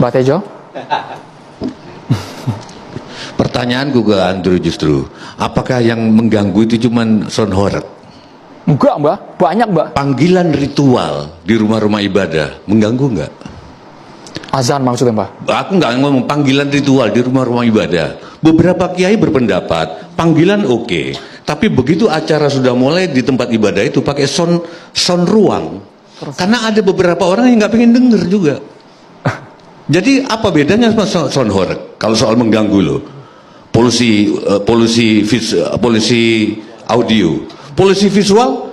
Mbak Tejo. Pertanyaanku ke Andrew justru, apakah yang mengganggu itu cuman sound horeg? Enggak Mbak, banyak Mbak. Panggilan ritual di rumah-rumah ibadah mengganggu nggak? Azan maksudnya Mbak? Aku nggak ngomong panggilan ritual di rumah-rumah ibadah. Beberapa kiai berpendapat panggilan oke, tapi begitu acara sudah mulai di tempat ibadah itu pakai sound ruang. Karena ada beberapa orang yang nggak pengen denger juga. Jadi apa bedanya sama sound horeg? Kalau soal mengganggu loh, polusi audio, polusi visual,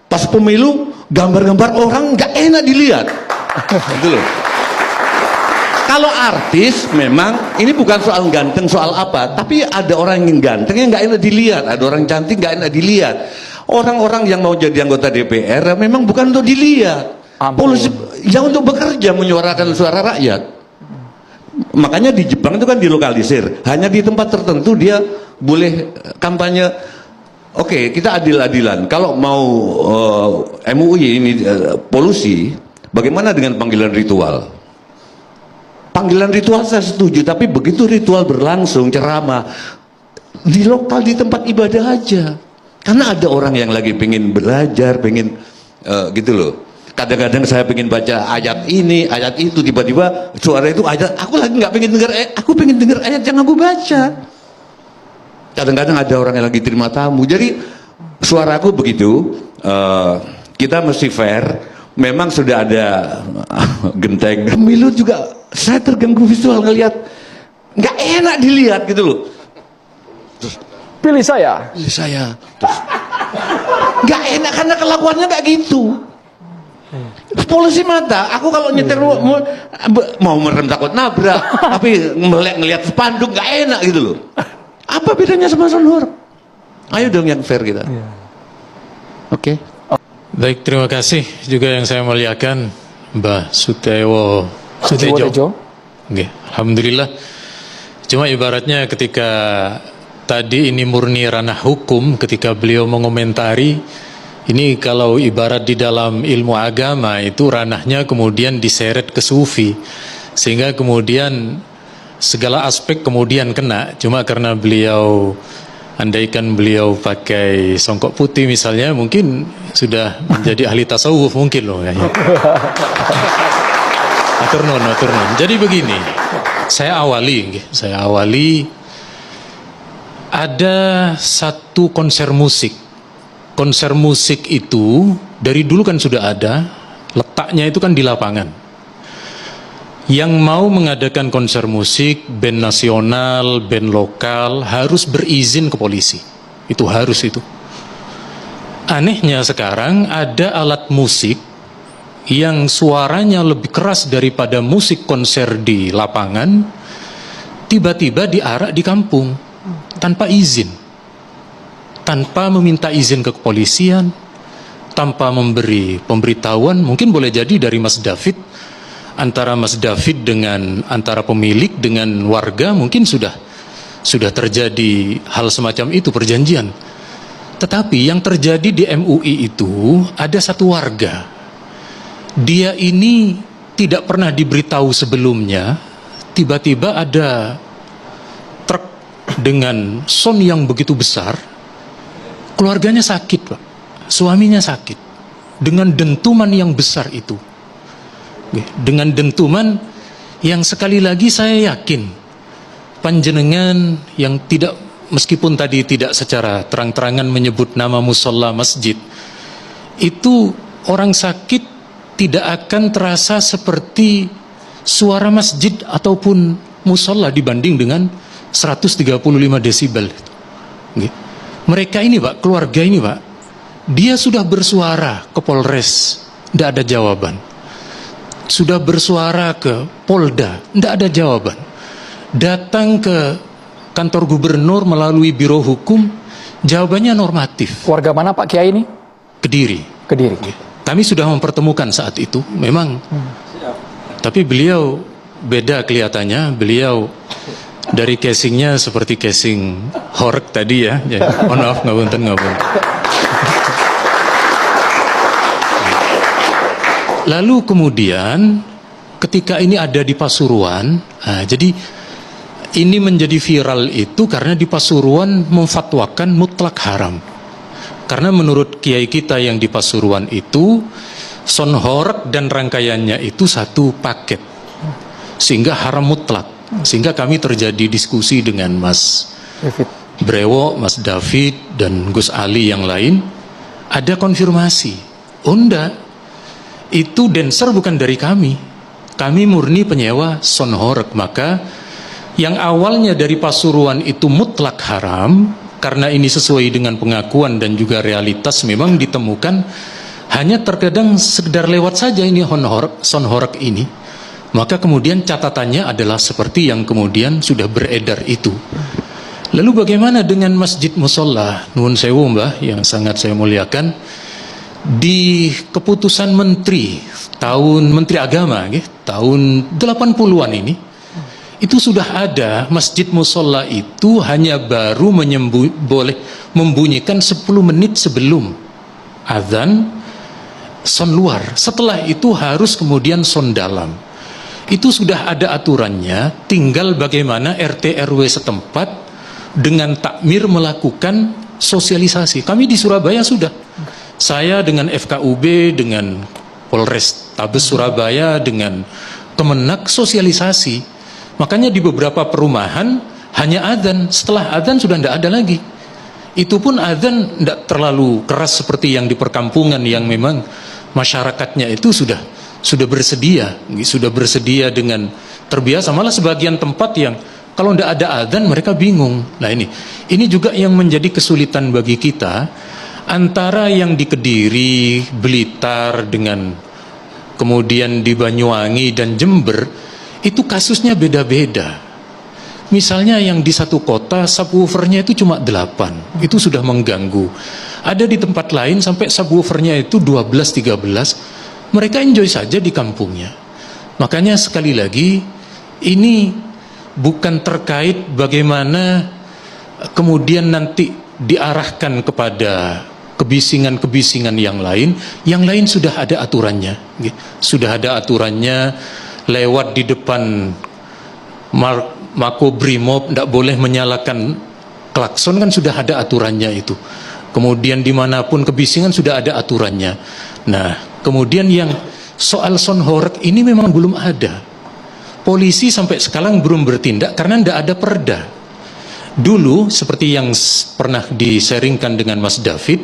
pas pemilu gambar-gambar orang nggak enak dilihat, gitu loh. Kalau artis memang ini bukan soal ganteng soal apa, tapi ada orang yang ganteng yang nggak enak dilihat, ada orang cantik nggak enak dilihat. Orang-orang yang mau jadi anggota DPR memang bukan untuk dilihat. Polisi yang untuk bekerja menyuarakan suara rakyat. Makanya di Jepang itu kan dilokalisir, hanya di tempat tertentu dia boleh kampanye. Oke, kita adil-adilan. Kalau mau MUI ini polusi, bagaimana dengan panggilan ritual? Panggilan ritual saya setuju, tapi begitu ritual berlangsung ceramah di lokal di tempat ibadah aja. Karena ada orang yang lagi pengen belajar, pengen gitu loh. Kadang-kadang saya pengen baca ayat ini, ayat itu, tiba-tiba suara itu ayat, aku lagi nggak pengen dengar, aku pengen dengar ayat yang aku baca. Kadang-kadang ada orang yang lagi terima tamu, jadi suaraku begitu. Kita mesti fair. Memang sudah ada genteng. Pemilu juga saya terganggu visual ngelihat, nggak enak dilihat gitu loh. Terus, Pilih saya. Pilih saya. Terus, nggak enak karena kelakuannya nggak gitu. Polisi mata, aku kalau nyetir mau merem takut nabrak, tapi ngelihat spanduk nggak enak gitu loh. Apa bedanya sama sound horeg? Ayo dong yang fair kita. Oke. Baik, terima kasih juga yang saya muliakan Mbah Sutewo Tejo. Oke, alhamdulillah. Cuma ibaratnya ketika tadi ini murni ranah hukum, ketika beliau mengomentari ini, kalau ibarat di dalam ilmu agama itu ranahnya kemudian diseret ke sufi, sehingga kemudian segala aspek kemudian kena. Cuma karena beliau, andaikan beliau pakai songkok putih misalnya, mungkin sudah menjadi ahli tasawuf mungkin loh ya. Atur nuhun. Jadi begini, saya awali ada satu konser musik. Konser musik itu dari dulu kan sudah ada, letaknya itu kan di lapangan. Yang mau mengadakan konser musik, band nasional, band lokal harus berizin ke polisi. Itu harus itu. Anehnya sekarang ada alat musik yang suaranya lebih keras daripada musik konser di lapangan, tiba-tiba diarak di kampung tanpa izin. Tanpa meminta izin ke kepolisian, tanpa memberi pemberitahuan. Mungkin boleh jadi dari Mas David, antara Mas David dengan antara pemilik dengan warga mungkin sudah terjadi hal semacam itu, perjanjian. Tetapi yang terjadi di MUI itu ada satu warga, dia ini tidak pernah diberitahu sebelumnya, tiba-tiba ada truk dengan sound yang begitu besar. Keluarganya sakit, Pak. Suaminya sakit. Dengan dentuman yang besar itu. Dengan dentuman yang sekali lagi saya yakin panjenengan yang tidak, meskipun tadi tidak secara terang-terangan menyebut nama musola masjid, itu orang sakit tidak akan terasa seperti suara masjid ataupun musola dibanding dengan 135 desibel. Mereka ini Pak, keluarga ini Pak, dia sudah bersuara ke Polres, tidak ada jawaban. Sudah bersuara ke Polda, tidak ada jawaban. Datang ke kantor gubernur melalui biro hukum, jawabannya normatif. Warga mana Pak Kiai ini? Kediri. Kami sudah mempertemukan saat itu, memang. Tapi beliau beda kelihatannya, beliau dari casingnya seperti casing horeg tadi ya. Mohon maaf, ngapunten. Lalu kemudian ketika ini ada di Pasuruan, jadi ini menjadi viral itu karena di Pasuruan memfatwakan mutlak haram. Karena menurut kiai kita yang di Pasuruan itu, son horeg dan rangkaiannya itu satu paket, sehingga haram mutlak. Sehingga kami terjadi diskusi dengan Mas David. Brewo, Mas David, dan Gus Ali yang lain. Ada konfirmasi, oh enggak, itu dancer bukan dari kami. Kami murni penyewa son horeg. Maka yang awalnya dari Pasuruan itu mutlak haram, karena ini sesuai dengan pengakuan dan juga realitas memang ditemukan hanya terkadang sekedar lewat saja ini son horeg ini. Maka kemudian catatannya adalah seperti yang kemudian sudah beredar itu. Lalu bagaimana dengan Masjid Musholla Nuwun Sewu Mbah yang sangat saya muliakan? Di keputusan Menteri Agama tahun 80-an ini, itu sudah ada masjid musholla itu hanya baru boleh membunyikan 10 menit sebelum azan son luar. Setelah itu harus kemudian son dalam. Itu sudah ada aturannya, tinggal bagaimana RT RW setempat dengan takmir melakukan sosialisasi. Kami di Surabaya sudah. Saya dengan FKUB, dengan Polres Tabes Surabaya, dengan Kemenak sosialisasi. Makanya di beberapa perumahan hanya adzan, setelah adzan sudah tidak ada lagi. Itu pun adzan tidak terlalu keras seperti yang di perkampungan yang memang masyarakatnya itu sudah bersedia dengan terbiasa. Malah sebagian tempat yang kalau tidak ada adzan mereka bingung. Nah ini juga yang menjadi kesulitan bagi kita, antara yang di Kediri, Blitar dengan kemudian di Banyuwangi dan Jember, itu kasusnya beda-beda. Misalnya yang di satu kota subwoofernya itu cuma 8, itu sudah mengganggu. Ada di tempat lain sampai subwoofernya itu 12-13, mereka enjoy saja di kampungnya. Makanya sekali lagi, ini bukan terkait bagaimana kemudian nanti diarahkan kepada kebisingan-kebisingan yang lain sudah ada aturannya. Sudah ada aturannya, lewat di depan Makobrimob tidak boleh menyalakan klakson, kan sudah ada aturannya itu. Kemudian dimanapun kebisingan sudah ada aturannya. Nah, kemudian yang soal son horeg ini memang belum ada. Polisi sampai sekarang belum bertindak karena tidak ada perda. Dulu seperti yang pernah di-sharingkan dengan Mas David,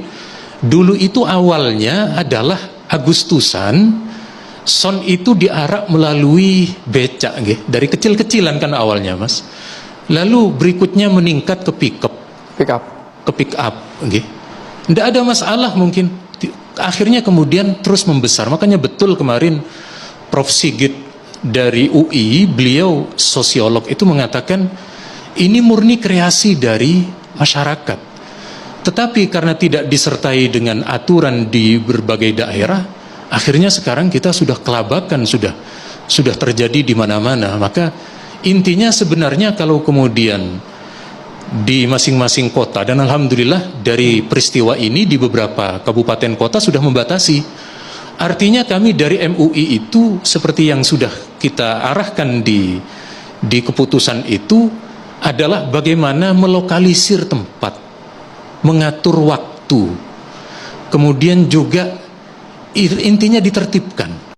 dulu itu awalnya adalah Agustusan, son itu diarak melalui becak, dari kecil-kecilan kan awalnya Mas. Lalu berikutnya meningkat ke pick up, tidak ada masalah mungkin. Akhirnya kemudian terus membesar. Makanya betul kemarin Prof. Sigit dari UI, beliau sosiolog itu mengatakan ini murni kreasi dari masyarakat. Tetapi karena tidak disertai dengan aturan di berbagai daerah, akhirnya sekarang kita sudah kelabakan, sudah terjadi di mana-mana. Maka intinya sebenarnya kalau kemudian di masing-masing kota, dan alhamdulillah dari peristiwa ini di beberapa kabupaten kota sudah membatasi. Artinya kami dari MUI itu seperti yang sudah kita arahkan di keputusan itu adalah bagaimana melokalisir tempat, mengatur waktu, kemudian juga intinya ditertibkan.